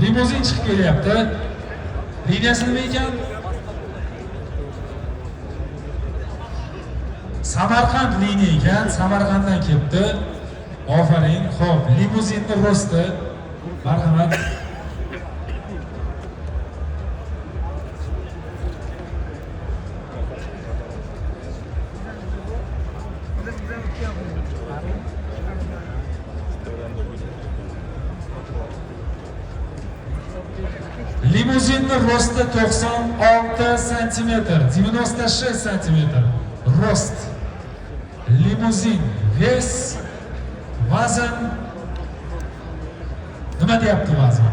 Limuzin chiqib kelyapti. Liniyasi nima ekan? Samarqand liniya ekan, Samarqanddan kelibdi. Ofaring. Xo'p, limuzinni rosti. Marhamat. Limuzinni rosti 96 cm, 96 cm. Rost. Limuzin, ves, vazn. Nima deyapti vazn?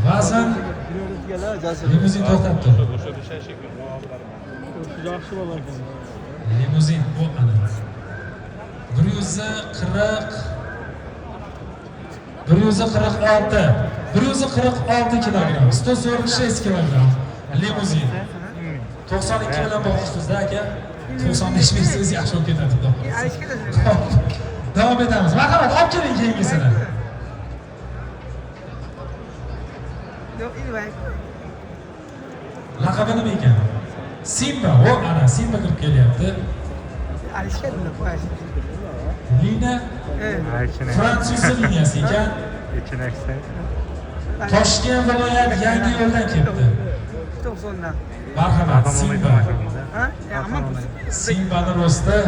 Vazn. Limuzin to'xtab tur. Limuzin bu ana. 146 kilogramm, 146 kilogramm. Limuzin. 92 bilan boqishimizda aka. 95 bersangiz yaxshi bo'lib ketadi. Davom etamiz. Marhamat, olib keling keyingisini. Laqabi nima ekan? Simba. O ana Simba kirib kelyapti. Lina Fransuz liniyasi ekan. Toshkent viloyat Yangi yo'ldan kelibdi. 90dan. Marhamat, Simba. Simbani rosti.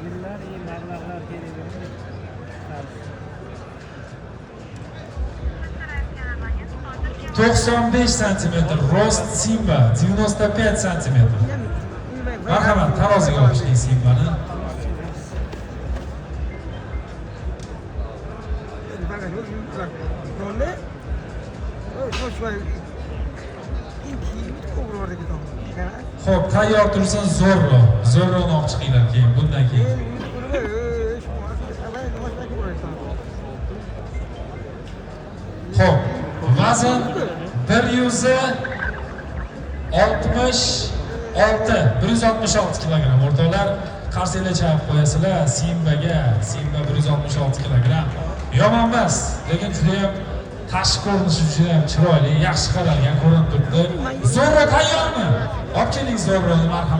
Yıllar iyi meblağlar geliyor. 95 cm rost Simba, 95 cm. Marhamat, taroziga olishing Simbani. Xo'p, tayyor tursin zo'rroq olib chiqinglar keyin, bundan keyin. Xo'p, vazn 166 kilogramm. O'rtoqlar, qarsanglar chaqib qo'yasizlar. Simba 166 kilogramm. Yomon emas, lekin juda ham tashqi ko'rinishi juda ham chiroyli, yaxshi qaralgan ko'rinib turibdi. Zo'rroq tayyormi? Olib keling zo'rroqni, marhamat.